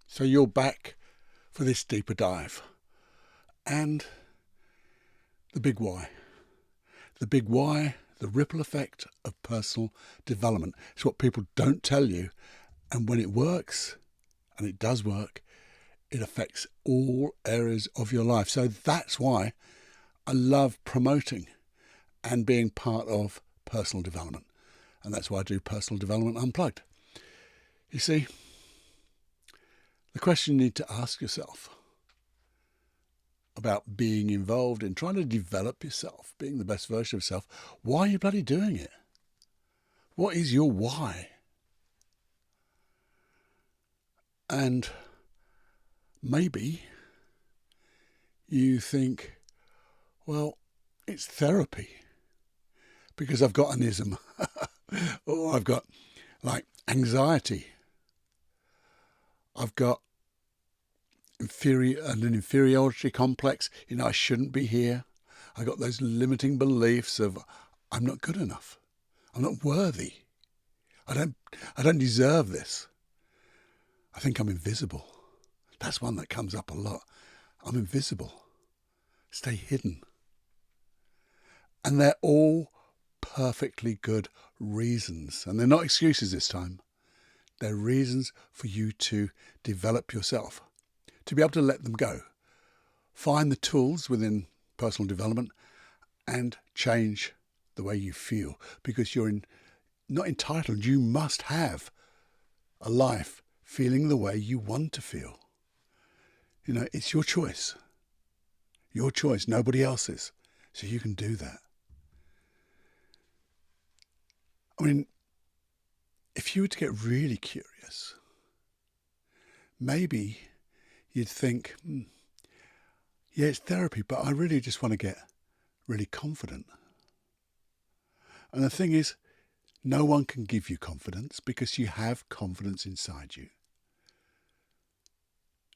So you're back for this deeper dive. And the big why. The big why, the ripple effect of personal development. It's what people don't tell you. And when it works, and it does work, it affects all areas of your life. So that's why I love promoting and being part of personal development. And that's why I do Personal Development Unplugged. You see, the question you need to ask yourself about being involved in trying to develop yourself, being the best version of yourself, why are you bloody doing it? What is your why? And maybe you think, well, it's therapy because I've got an ism or I've got like anxiety. I've got an inferiority complex. I shouldn't be here. I got those limiting beliefs of I'm not good enough. I'm not worthy. I don't deserve this. I think I'm invisible. That's one that comes up a lot. I'm invisible. Stay hidden. And they're all perfectly good reasons. And they're not excuses this time. They're reasons for you to develop yourself, to be able to let them go. Find the tools within personal development and change the way you feel, because you're not entitled. You must have a life feeling the way you want to feel. It's your choice. Your choice, nobody else's. So you can do that. I mean, if you were to get really curious, maybe you'd think, yeah, it's therapy, but I really just want to get really confident. And the thing is, no one can give you confidence because you have confidence inside you.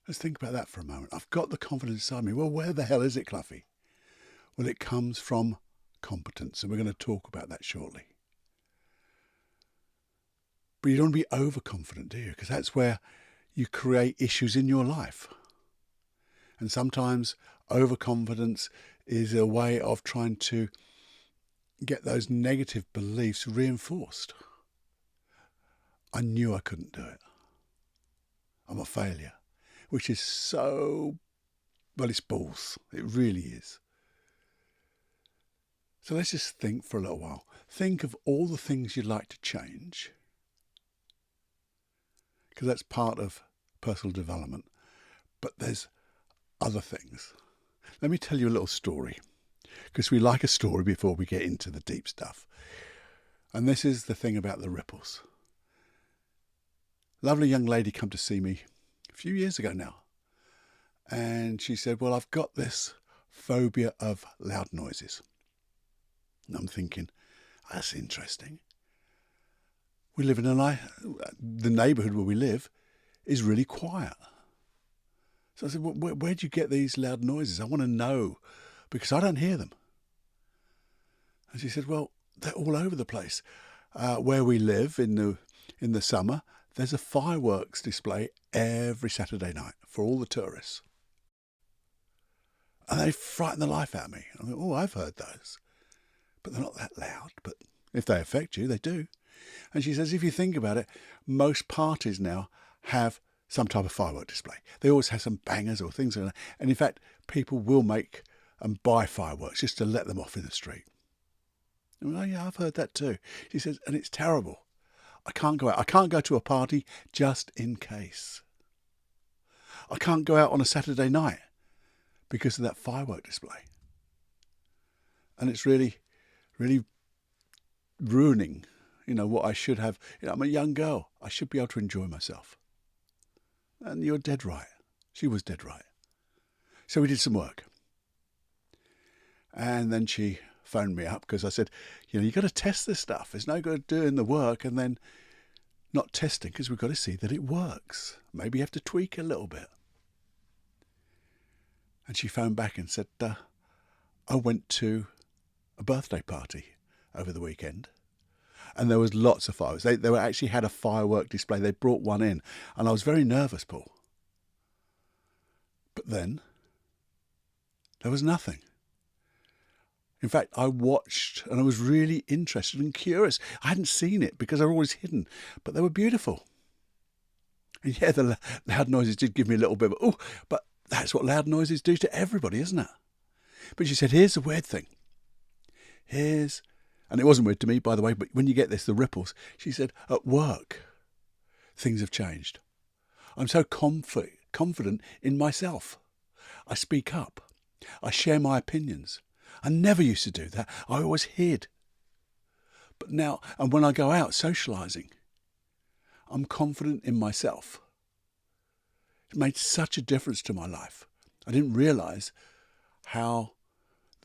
Let's think about that for a moment. I've got the confidence inside me. Well, where the hell is it, Cluffy? Well, it comes from competence, and we're going to talk about that shortly. But you don't want to be overconfident, do you? Because that's where you create issues in your life. And sometimes overconfidence is a way of trying to get those negative beliefs reinforced. I knew I couldn't do it. I'm a failure, which is it's balls. It really is. So let's just think for a little while. Think of all the things you'd like to change, because that's part of personal development. But there's other things. Let me tell you a little story, because we like a story before we get into the deep stuff. And this is the thing about the ripples. Lovely young lady come to see me a few years ago now. And she said, well, I've got this phobia of loud noises. And I'm thinking, that's interesting. We live in the neighbourhood where we live is really quiet. So I said, well, where do you get these loud noises? I want to know, because I don't hear them. And she said, well, they're all over the place. Where we live in the summer, there's a fireworks display every Saturday night for all the tourists. And they frighten the life out of me. I think, oh, I've heard those. But they're not that loud. But if they affect you, they do. And she says, if you think about it, most parties now have some type of firework display. They always have some bangers or things like that. And in fact, people will make and buy fireworks just to let them off in the street. And, oh yeah, I've heard that too. She says, and it's terrible. I can't go out. I can't go to a party just in case. I can't go out on a Saturday night because of that firework display. And it's really, really ruining, what I should have. I'm a young girl. I should be able to enjoy myself. And you're dead right. She was dead right. So we did some work. And then she phoned me up because I said, you've got to test this stuff. It's no good doing the work and then not testing, because we've got to see that it works. Maybe you have to tweak a little bit. And she phoned back and said, I went to a birthday party over the weekend. And there was lots of fireworks. They actually had a firework display. They brought one in. And I was very nervous, Paul. But then there was nothing. In fact, I watched and I was really interested and curious. I hadn't seen it because they're always hidden, but they were beautiful. And yeah, the loud noises did give me a little bit of, oh, but that's what loud noises do to everybody, isn't it? But she said, here's the weird thing. And it wasn't weird to me, by the way, but when you get this, the ripples, she said, at work, things have changed. I'm so confident in myself. I speak up. I share my opinions. I never used to do that. I always hid. But now, and when I go out socialising, I'm confident in myself. It made such a difference to my life. I didn't realise how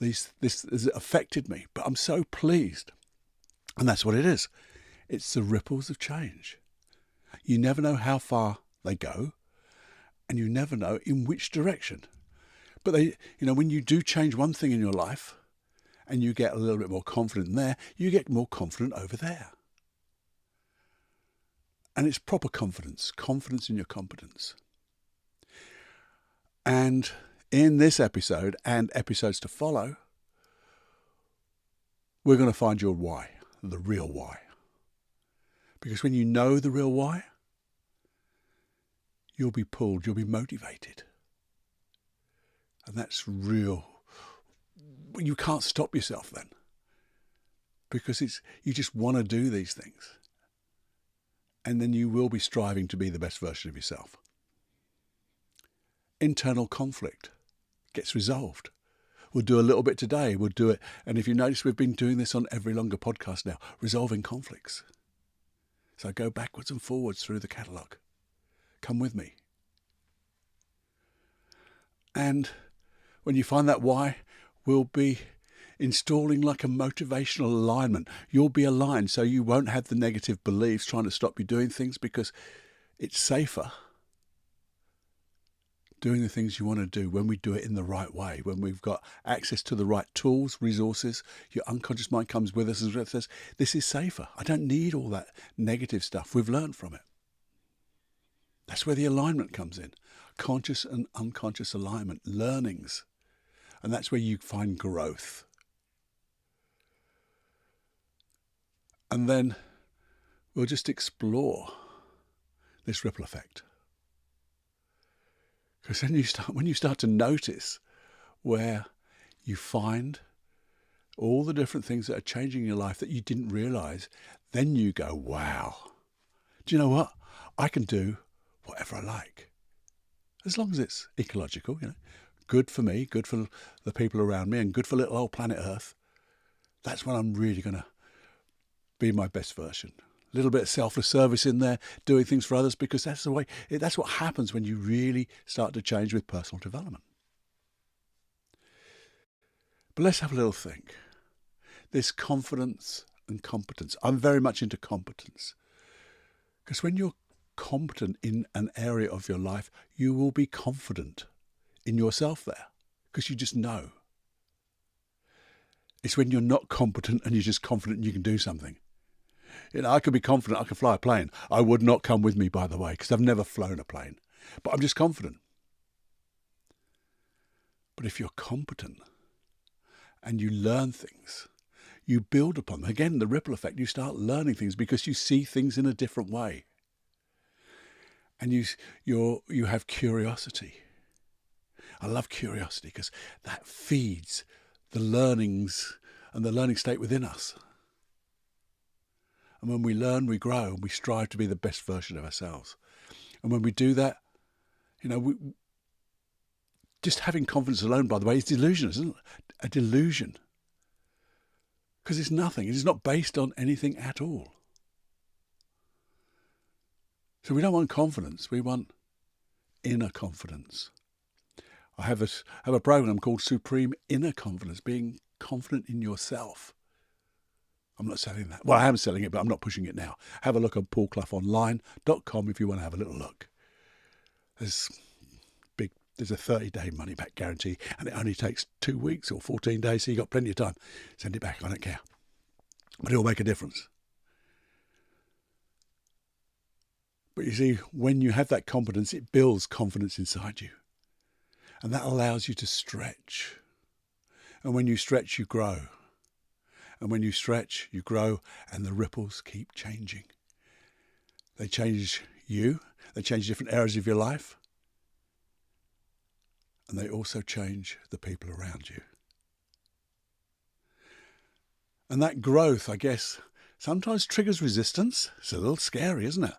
this has affected me, but I'm so pleased. And that's what it is. It's the ripples of change. You never know how far they go, and you never know in which direction. But when you do change one thing in your life, and you get a little bit more confident in there, you get more confident over there. And it's proper confidence in your competence. And in this episode and episodes to follow, we're going to find your why, the real why. Because when you know the real why, you'll be pulled, you'll be motivated. And that's real. You can't stop yourself then. Because you just want to do these things. And then you will be striving to be the best version of yourself. Internal conflict gets resolved. We'll do a little bit today. We'll do it. And if you notice, we've been doing this on every longer podcast now, resolving conflicts. So go backwards and forwards through the catalogue. Come with me. And when you find that why, we'll be installing like a motivational alignment. You'll be aligned so you won't have the negative beliefs trying to stop you doing things, because it's safer doing the things you want to do when we do it in the right way, when we've got access to the right tools, resources. Your unconscious mind comes with us and says, this is safer. I don't need all that negative stuff. We've learned from it. That's where the alignment comes in. Conscious and unconscious alignment, learnings. And that's where you find growth. And then we'll just explore this ripple effect. Because then when you start to notice where you find all the different things that are changing your life that you didn't realise, then you go, wow, do you know what? I can do whatever I like. As long as it's ecological, good for me, good for the people around me, and good for little old planet Earth. That's when I'm really going to be my best version. A little bit of selfless service in there, doing things for others, because that's the way. That's what happens when you really start to change with personal development. But let's have a little think. This confidence and competence. I'm very much into competence. Because when you're competent in an area of your life, you will be confident in yourself there. Because you just know. It's when you're not competent and you're just confident you can do something. I could be confident I can fly a plane. I would not come with me, by the way, because I've never flown a plane. But I'm just confident. But if you're competent and you learn things, you build upon them. Again, the ripple effect, you start learning things because you see things in a different way. And you have curiosity. I love curiosity because that feeds the learnings and the learning state within us. And when we learn, we grow, and we strive to be the best version of ourselves. And when we do that, just having confidence alone, by the way, is delusion, isn't it? A delusion. Because it's nothing. It is not based on anything at all. So we don't want confidence. We want inner confidence. I have a program called Supreme Inner Confidence, being confident in yourself. I'm not selling that. Well, I am selling it, but I'm not pushing it now. Have a look on paulcloughonline.com if you want to have a little look. There's a 30-day money-back guarantee, and it only takes 2 weeks or 14 days, so you've got plenty of time. Send it back, I don't care. But it'll make a difference. But you see, when you have that competence, it builds confidence inside you. And that allows you to stretch. And when you stretch, you grow. And when you stretch, you grow, and the ripples keep changing. They change you, they change different areas of your life, and they also change the people around you. And that growth, I guess, sometimes triggers resistance. It's a little scary, isn't it?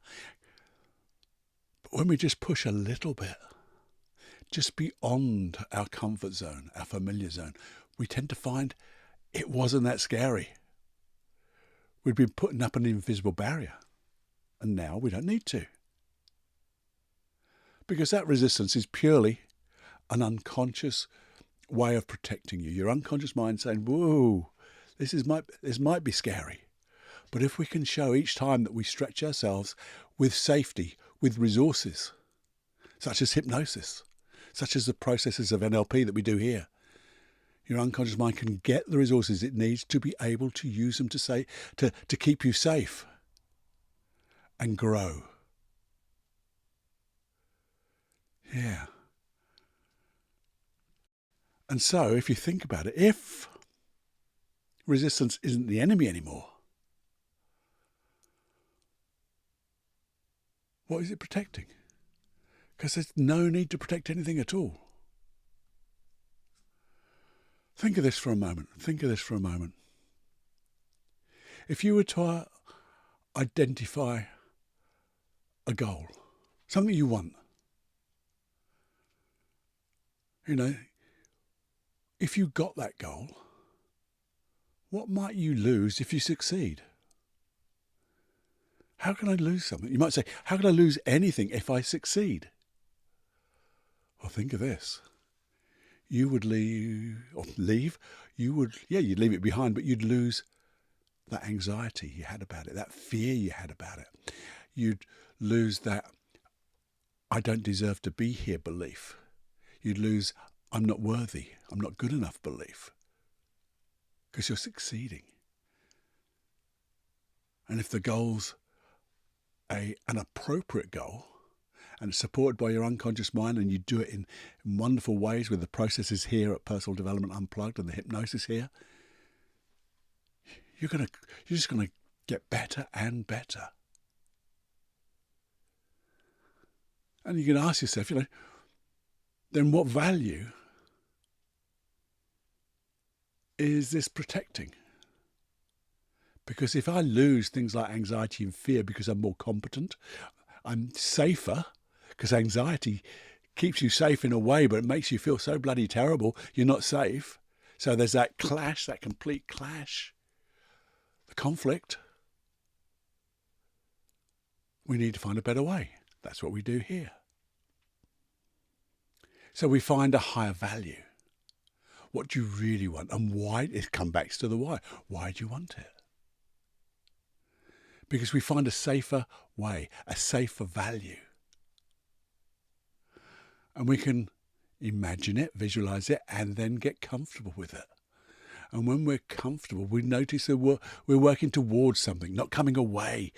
But when we just push a little bit, just beyond our comfort zone, our familiar zone, we tend to find it wasn't that scary. We'd been putting up an invisible barrier, and now we don't need to. Because that resistance is purely an unconscious way of protecting you. Your unconscious mind saying, whoa, this might be scary. But if we can show each time that we stretch ourselves with safety, with resources, such as hypnosis, such as the processes of NLP that we do here, your unconscious mind can get the resources it needs to be able to use them to keep you safe and grow. Yeah. And so, if you think about it, if resistance isn't the enemy anymore, what is it protecting? Because there's no need to protect anything at all. Think of this for a moment. If you were to identify a goal, something you want, if you got that goal, what might you lose if you succeed? How can I lose something? You might say, how can I lose anything if I succeed? Well, think of this. You would leave, you'd leave it behind, but you'd lose that anxiety you had about it, that fear you had about it. You'd lose that I don't deserve to be here belief. You'd lose I'm not worthy, I'm not good enough belief. Because you're succeeding. And if the goal's an appropriate goal, and it's supported by your unconscious mind, and you do it in wonderful ways with the processes here at Personal Development Unplugged and the hypnosis here, you're just going to get better and better. And you can ask yourself, then what value is this protecting? Because if I lose things like anxiety and fear because I'm more competent, I'm safer, because anxiety keeps you safe in a way, but it makes you feel so bloody terrible, you're not safe. So there's that clash, that complete clash, the conflict. We need to find a better way. That's what we do here. So we find a higher value. What do you really want? And why? It comes back to the why. Why do you want it? Because we find a safer way, a safer value. And we can imagine it, visualize it, and then get comfortable with it. And when we're comfortable, we notice that we're working towards something, not coming away.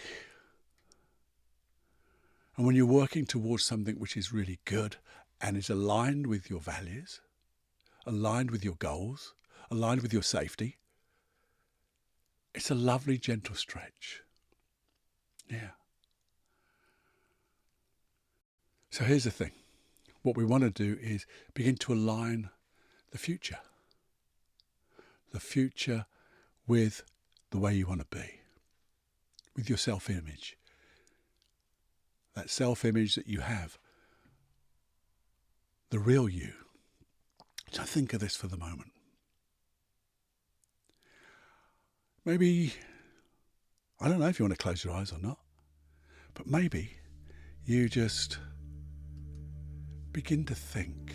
And when you're working towards something which is really good and is aligned with your values, aligned with your goals, aligned with your safety, it's a lovely, gentle stretch. Yeah. So here's the thing. What we want to do is begin to align the future with the way you want to be, with your self-image. That self-image that you have, the real you. So think of this for the moment. Maybe, I don't know if you want to close your eyes or not, but maybe you just begin to think.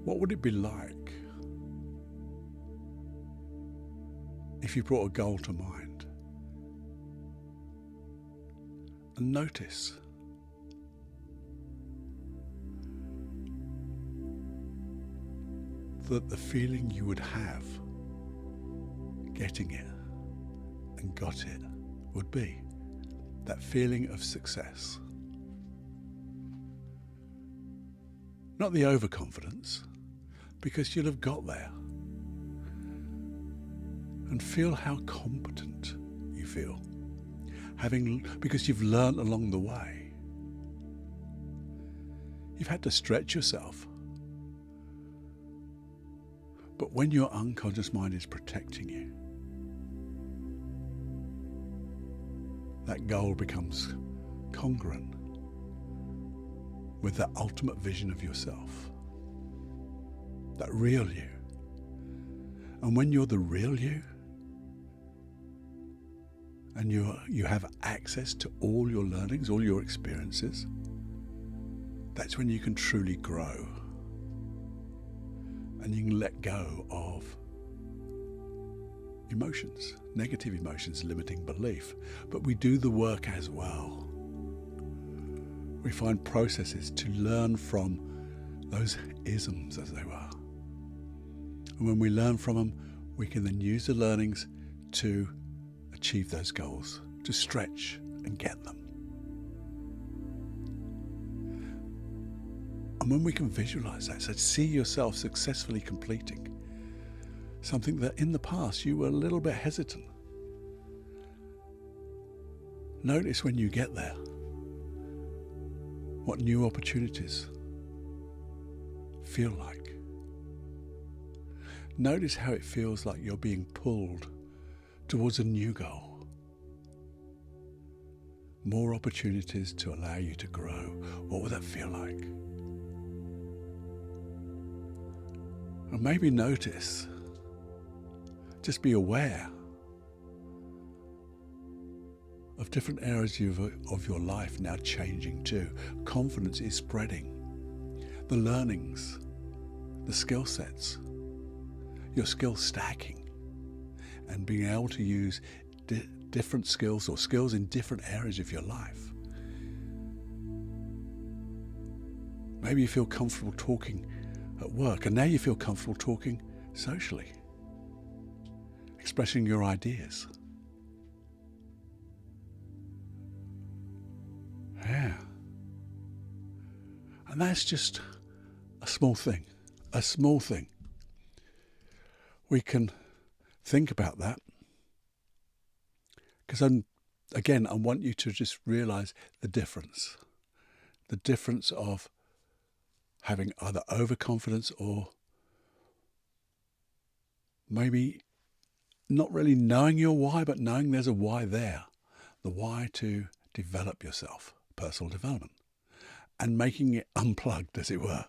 What would it be like if you brought a goal to mind? And notice that the feeling you would have getting it and got it would be that feeling of success, not the overconfidence, because you'll have got there. And feel how competent you feel, because you've learned along the way. You've had to stretch yourself. But when your unconscious mind is protecting you, that goal becomes congruent with that ultimate vision of yourself, that real you. And when you're the real you, and you have access to all your learnings, all your experiences, that's when you can truly grow. And you can let go of emotions, negative emotions, limiting belief. But we do the work as well. We find processes to learn from those isms, as they were. And when we learn from them, we can then use the learnings to achieve those goals, to stretch and get them. And when we can visualize that, so see yourself successfully completing something that in the past you were a little bit hesitant. Notice when you get there, what new opportunities feel like. Notice how it feels like you're being pulled towards a new goal. More opportunities to allow you to grow. What would that feel like? And maybe notice, just be aware of different areas of your life now changing too. Confidence is spreading. The learnings, the skill sets, your skill stacking, and being able to use different skills or skills in different areas of your life. Maybe you feel comfortable talking at work, and now you feel comfortable talking socially, expressing your ideas. Yeah. And that's just a small thing. A small thing. We can think about that, because I want you to just realize the difference of having either overconfidence or maybe not really knowing your why, but knowing there's a why there. The why to develop yourself, personal development, and making it unplugged, as it were.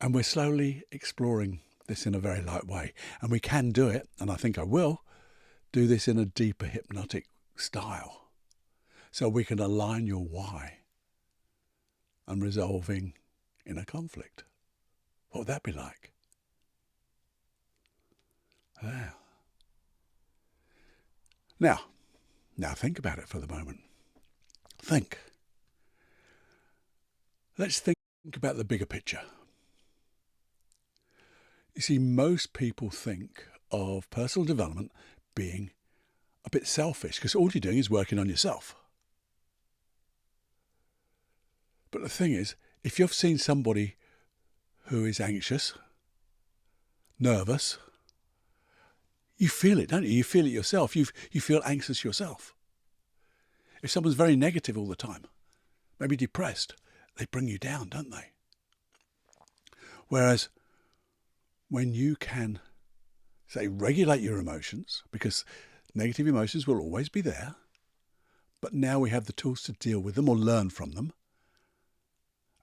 And we're slowly exploring this in a very light way. And we can do it, and I think I will, do this in a deeper hypnotic style. So we can align your why and resolving inner conflict. What would that be like? There. Now think about it for the moment. Think. Let's think about the bigger picture. You see, most people think of personal development being a bit selfish, because all you're doing is working on yourself. But the thing is, if you've seen somebody who is anxious, nervous, you feel it, don't you? You feel it yourself. You feel anxious yourself. If someone's very negative all the time, maybe depressed, they bring you down, don't they? Whereas when you can, say, regulate your emotions, because negative emotions will always be there, but now we have the tools to deal with them or learn from them,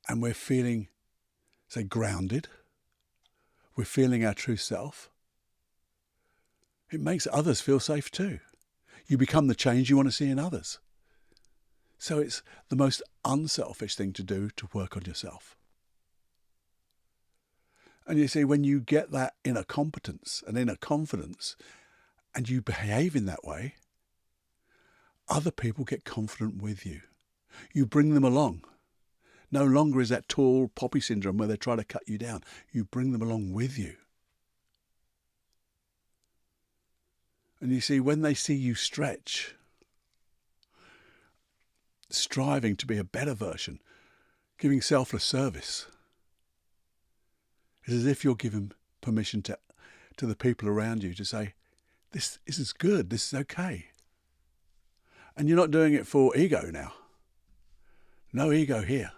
and we're feeling, say, grounded, we're feeling our true self, it makes others feel safe too. You become the change you want to see in others. So it's the most unselfish thing to do to work on yourself. And you see, when you get that inner competence and inner confidence, and you behave in that way, other people get confident with you. You bring them along. No longer is that tall poppy syndrome where they try to cut you down. You bring them along with you. And you see, when they see you stretch, striving to be a better version, Giving selfless service is as if you're giving permission to the people around you to say, this is good, this is okay. And you're not doing it for ego now. No ego here.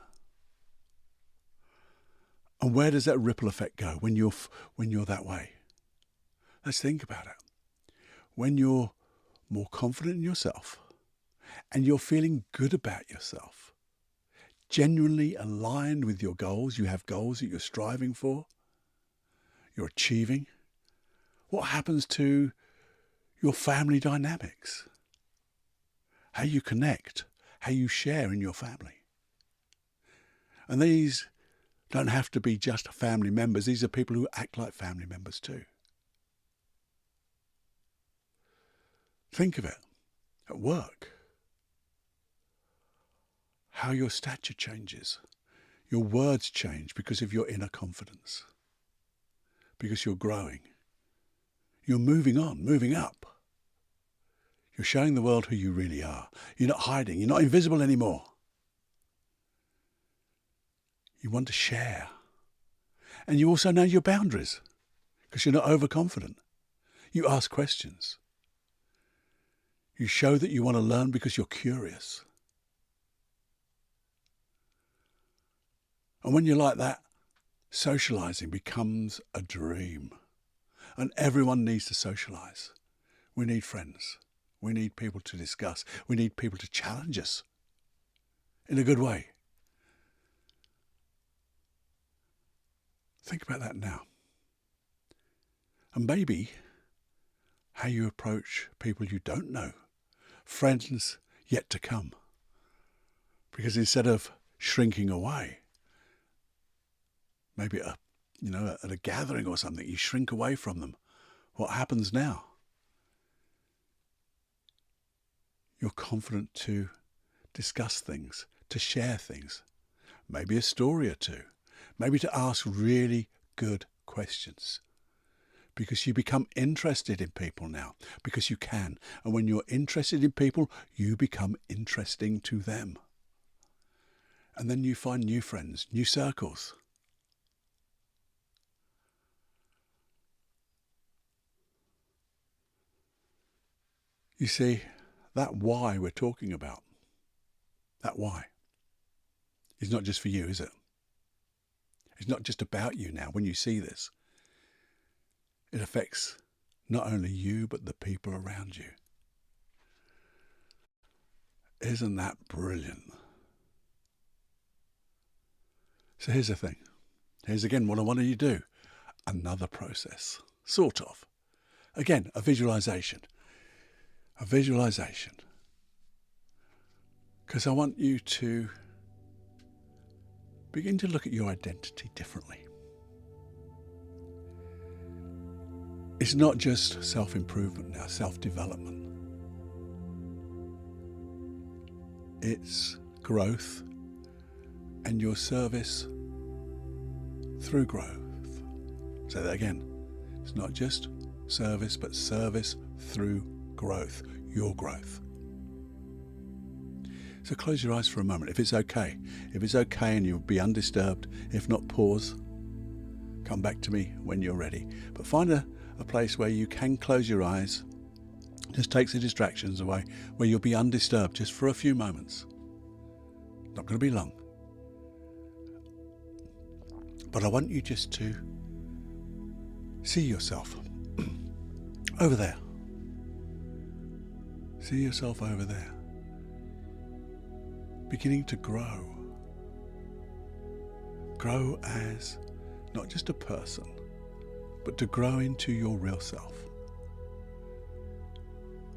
And where does that ripple effect go when you're that way? Let's think about it. When you're more confident in yourself and you're feeling good about yourself, genuinely aligned with your goals, you have goals that you're striving for, you're achieving, what happens to your family dynamics? How you connect, how you share in your family. And these don't have to be just family members. These are people who act like family members too. Think of it at work. How your stature changes. Your words change because of your inner confidence. Because you're growing. You're moving on, moving up. You're showing the world who you really are. You're not hiding. You're not invisible anymore. You want to share. And you also know your boundaries because you're not overconfident. You ask questions. You show that you want to learn because you're curious. And when you're like that, socializing becomes a dream. And everyone needs to socialize. We need friends. We need people to discuss. We need people to challenge us in a good way. Think about that now. And maybe how you approach people you don't know, friends yet to come. Because instead of shrinking away, maybe at a gathering or something, you shrink away from them. What happens now? You're confident to discuss things, to share things, maybe a story or two, maybe to ask really good questions. Because you become interested in people now, because you can. And when you're interested in people, you become interesting to them. And then you find new friends, new circles. You see, that why we're talking about, that why, is not just for you, is it? It's not just about you now when you see this. It affects not only you, but the people around you. Isn't that brilliant? So here's the thing. Here's again what I want you to do. Another process, sort of. Again, a visualization. A visualization. Because I want you to begin to look at your identity differently. It's not just self-improvement now, self-development. It's growth and your service through growth. Say that again. It's not just service, but service through growth, your growth. So close your eyes for a moment, if it's okay. If it's okay and you'll be undisturbed, if not, pause. Come back to me when you're ready. But find a place where you can close your eyes. Just takes the distractions away, where you'll be undisturbed just for a few moments. Not going to be long. But I want you just to see yourself over there. See yourself over there. Beginning to grow. Grow as not just a person, but to grow into your real self.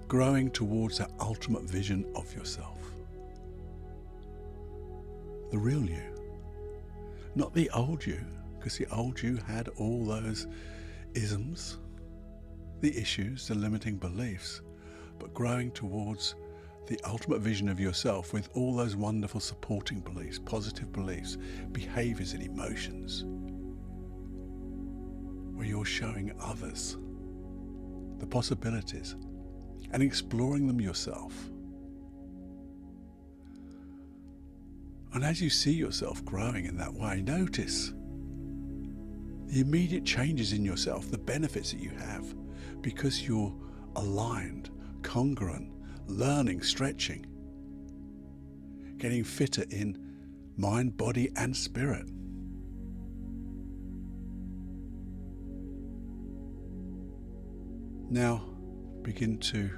Growing towards that ultimate vision of yourself. The real you. Not the old you, because the old you had all those isms, the issues, the limiting beliefs, but growing towards the ultimate vision of yourself with all those wonderful supporting beliefs, positive beliefs, behaviors and emotions, where you're showing others the possibilities and exploring them yourself. And as you see yourself growing in that way, notice the immediate changes in yourself, the benefits that you have, because you're aligned, congruent, learning, stretching, getting fitter in mind, body, and spirit. Now, begin to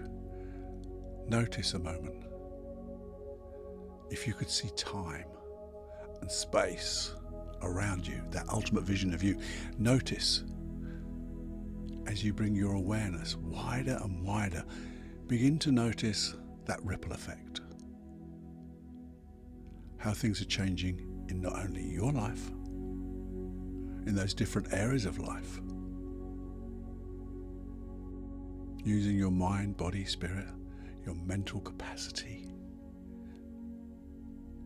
notice a moment. If you could see time and space around you, that ultimate vision of you, notice as you bring your awareness wider and wider, begin to notice that ripple effect. How things are changing in not only your life, in those different areas of life. Using your mind, body, spirit, your mental capacity,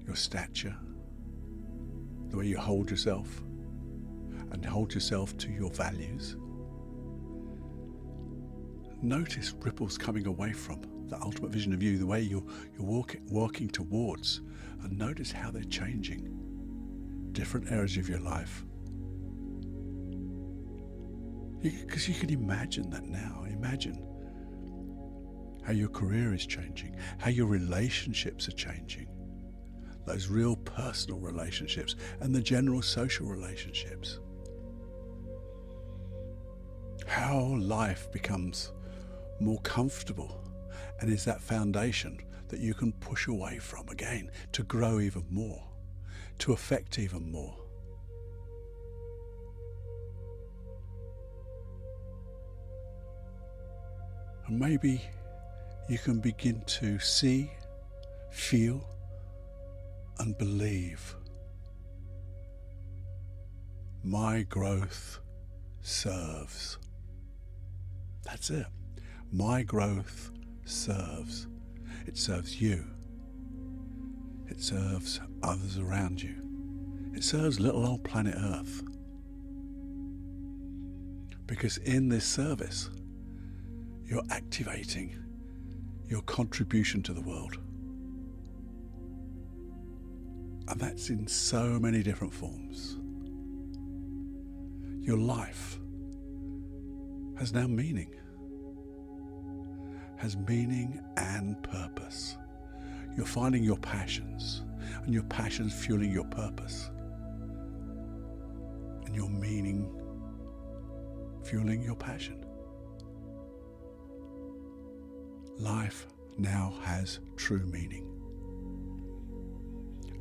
your stature, the way you hold yourself and hold yourself to your values. Notice ripples coming away from the ultimate vision of you, the way you're walking towards, and notice how they're changing different areas of your life. Because you can imagine that now. Imagine how your career is changing, how your relationships are changing, those real personal relationships and the general social relationships. How life becomes more comfortable and is that foundation that you can push away from again to grow even more, to affect even more. And maybe you can begin to see, feel, and believe. My growth serves. That's it. My growth serves. It serves you. It serves others around you. It serves little old planet Earth. Because in this service, you're activating your contribution to the world. And that's in so many different forms. Your life has now meaning. Has meaning and purpose. You're finding your passions, and your passions fueling your purpose. And your meaning fueling your passion. Life now has true meaning.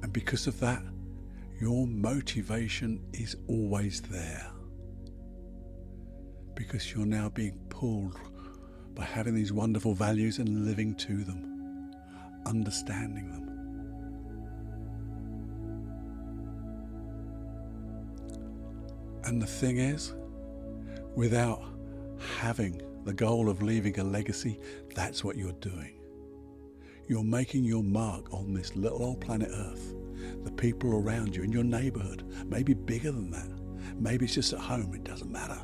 And because of that, your motivation is always there. Because you're now being pulled by having these wonderful values and living to them, understanding them. And the thing is, without having the goal of leaving a legacy, that's what you're doing. You're making your mark on this little old planet Earth. The people around you in your neighborhood, maybe bigger than that. Maybe it's just at home, it doesn't matter.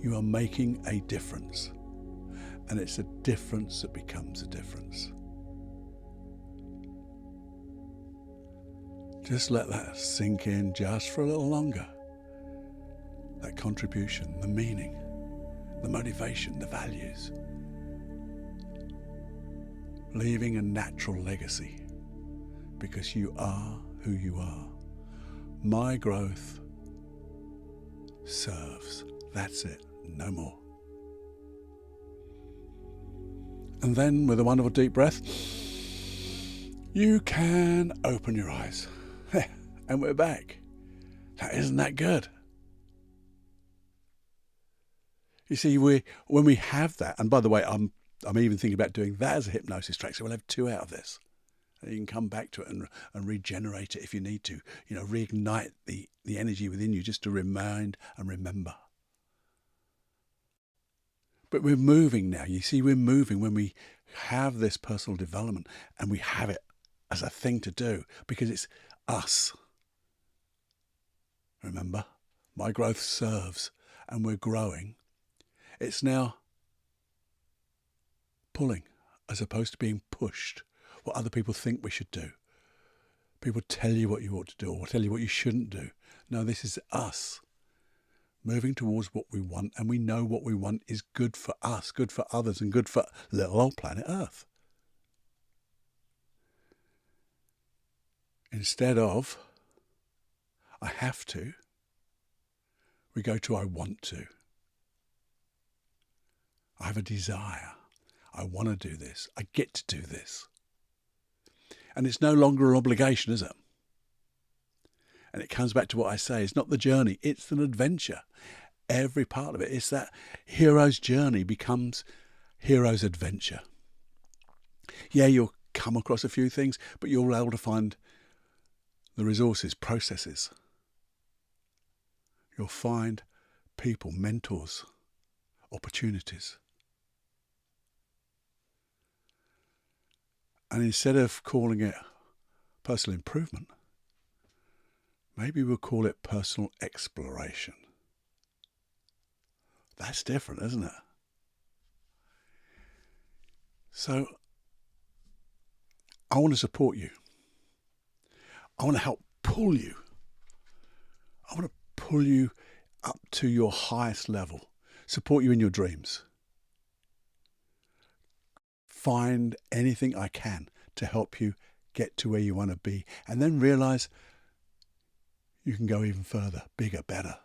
You are making a difference. And it's a difference that becomes a difference. Just let that sink in just for a little longer. That contribution, the meaning, the motivation, the values. Leaving a natural legacy because you are who you are. My growth serves. That's it. No more. And then with a wonderful deep breath, you can open your eyes. And we're back. Now, isn't that good? You see, when we have that, and by the way, I'm even thinking about doing that as a hypnosis track, so we'll have 2 out of this. And you can come back to it and regenerate it if you need to. Reignite the energy within you just to remind and remember. But we're moving now. You see, we're moving when we have this personal development and we have it as a thing to do because it's us. Remember, my growth serves and we're growing. It's now pulling as opposed to being pushed, what other people think we should do. People tell you what you ought to do or tell you what you shouldn't do. No, this is us moving towards what we want, and we know what we want is good for us, good for others, and good for little old planet Earth. Instead of I have to, we go to I want to. I have a desire. I want to do this. I get to do this. And it's no longer an obligation, is it? And it comes back to what I say. It's not the journey. It's an adventure. Every part of it. It's that hero's journey becomes hero's adventure. Yeah, you'll come across a few things, but you'll be able to find the resources, processes. You'll find people, mentors, opportunities. And instead of calling it personal improvement, maybe we'll call it personal exploration. That's different, isn't it? So I want to support you. I want to help pull you. I want to pull you up to your highest level. Support you in your dreams. Find anything I can to help you get to where you want to be. And then realize you can go even further, bigger, better.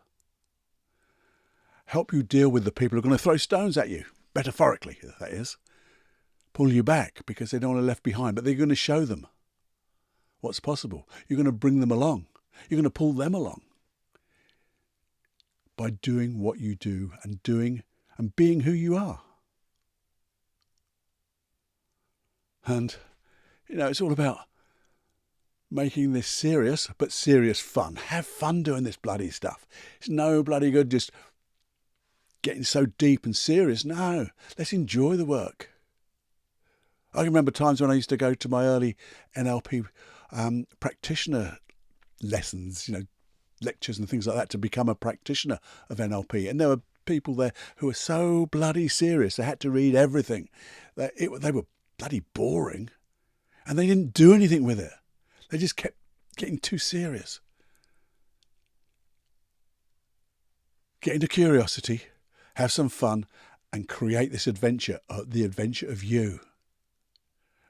Help you deal with the people who are going to throw stones at you, metaphorically, that is. Pull you back because they don't want to be left behind, but they're going to show them what's possible. You're going to bring them along. You're going to pull them along by doing what you do and being who you are. And, it's all about making this serious, but serious fun. Have fun doing this bloody stuff. It's no bloody good just getting so deep and serious. No, let's enjoy the work. I can remember times when I used to go to my early NLP practitioner lessons, lectures and things like that to become a practitioner of NLP. And there were people there who were so bloody serious. They had to read everything. They were bloody boring. And they didn't do anything with it. They just kept getting too serious. Get into curiosity, have some fun, and create this adventure, the adventure of you.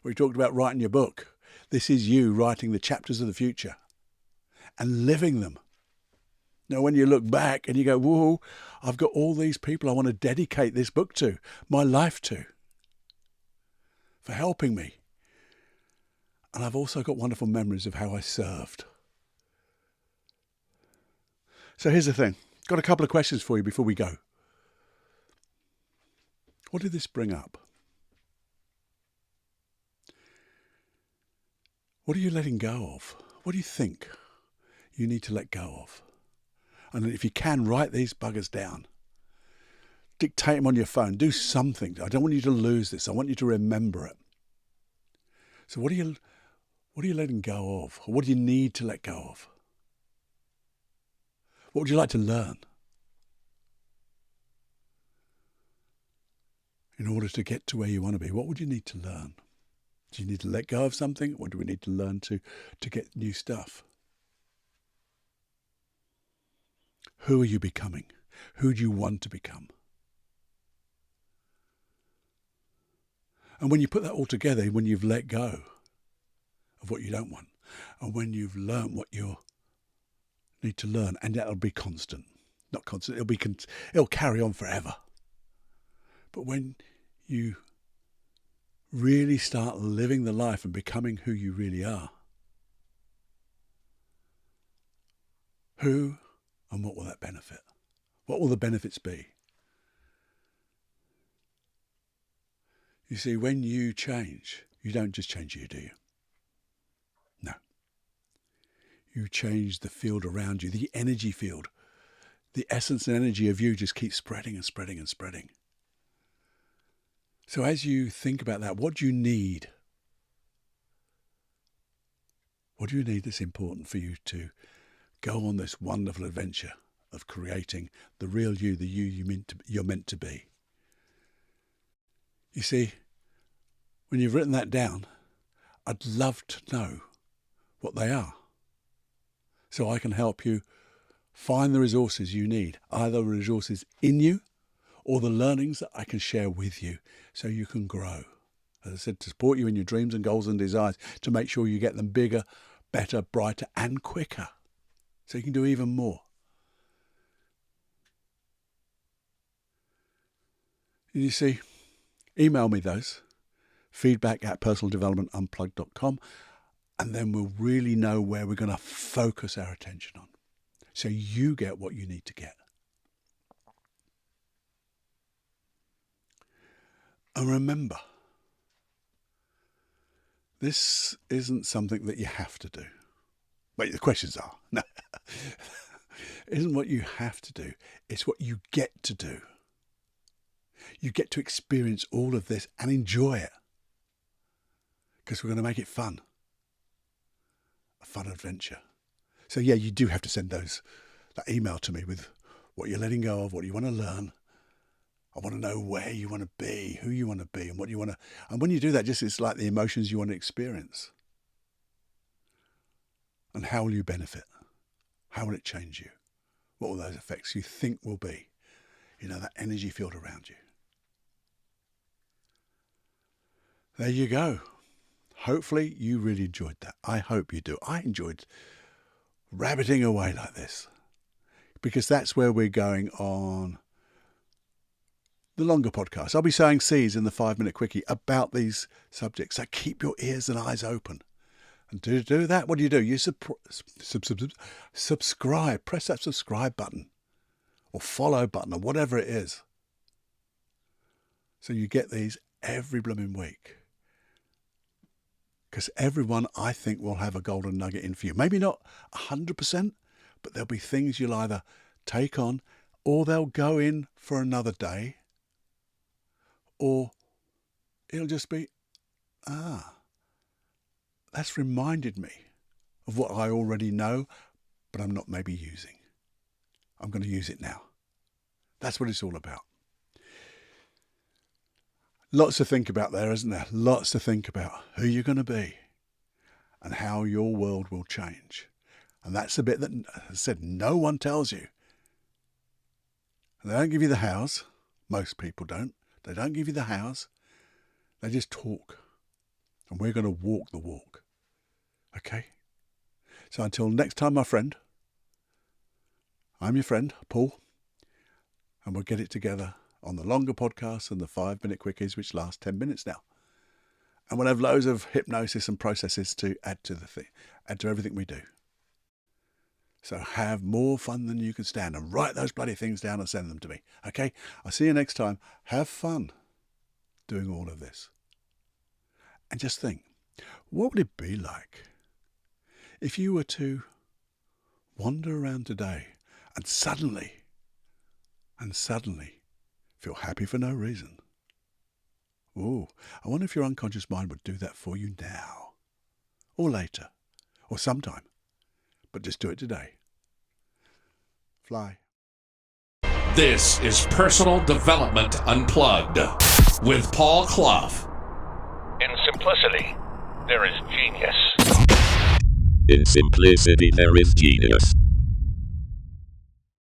We talked about writing your book. This is you writing the chapters of the future and living them. Now, when you look back and you go, whoa, I've got all these people I want to dedicate this book to, my life to, for helping me. And I've also got wonderful memories of how I served. So here's the thing. Got a couple of questions for you before we go. What did this bring up? What are you letting go of? What do you think you need to let go of? And if you can, write these buggers down. Dictate them on your phone. Do something. I don't want you to lose this. I want you to remember it. So what are you letting go of? Or what do you need to let go of? What would you like to learn in order to get to where you want to be? What would you need to learn? Do you need to let go of something? Or do we need to learn to get new stuff? Who are you becoming? Who do you want to become? And when you put that all together, when you've let go of what you don't want, and when you've learned what you need to learn, and that'll be constant. Not constant, it'll carry on forever. But when you really start living the life and becoming who you really are, who and what will that benefit? What will the benefits be? You see, when you change, you don't just change you, do you? No. You change the field around you, the energy field. The essence and energy of you just keeps spreading and spreading and spreading. So as you think about that, what do you need? What do you need that's important for you to go on this wonderful adventure of creating the real you, the you you're meant to be? You see, when you've written that down, I'd love to know what they are. So I can help you find the resources you need, either resources in you or the learnings that I can share with you so you can grow. As I said, to support you in your dreams and goals and desires, to make sure you get them bigger, better, brighter and quicker so you can do even more. You see, email me those, feedback@personaldevelopmentunplugged.com, and then we'll really know where we're going to focus our attention on so you get what you need to get. And remember, this isn't something that you have to do. Wait, the questions are. No. It isn't what you have to do. It's what you get to do. You get to experience all of this and enjoy it. Because we're going to make it fun. A fun adventure. So yeah, you do have to send that email to me with what you're letting go of, what you want to learn. I want to know where you want to be, who you want to be, and what you want to... And when you do that, just it's like the emotions you want to experience. And how will you benefit? How will it change you? What will those effects you think will be? You know, that energy field around you. There you go. Hopefully you really enjoyed that. I hope you do. I enjoyed rabbiting away like this. Because that's where we're going on the longer podcast. I'll be sowing seeds in the 5-minute quickie about these subjects. So keep your ears and eyes open. And to do that, what do? You subscribe. Press that subscribe button or follow button or whatever it is. So you get these every blooming week. Because everyone, I think, will have a golden nugget in for you. Maybe not 100%, but there'll be things you'll either take on or they'll go in for another day. Or it'll just be, that's reminded me of what I already know, but I'm not maybe using. I'm going to use it now. That's what it's all about. Lots to think about there, isn't there? Lots to think about who you're going to be and how your world will change. And that's the bit that, as I said, no one tells you. And they don't give you the hows. Most people don't. They don't give you the hows. They just talk. And we're going to walk the walk. Okay? So until next time, my friend, I'm your friend, Paul, and we'll get it together on the longer podcasts and the 5-minute quickies, which last 10 minutes now. And we'll have loads of hypnosis and processes to add to everything we do. So have more fun than you can stand and write those bloody things down and send them to me. Okay? I'll see you next time. Have fun doing all of this. And just think, what would it be like if you were to wander around today and suddenly feel happy for no reason? Ooh, I wonder if your unconscious mind would do that for you now, or later, or sometime. But just do it today. Fly. This is Personal Development Unplugged with Paul Clough. In simplicity, there is genius. In simplicity, there is genius.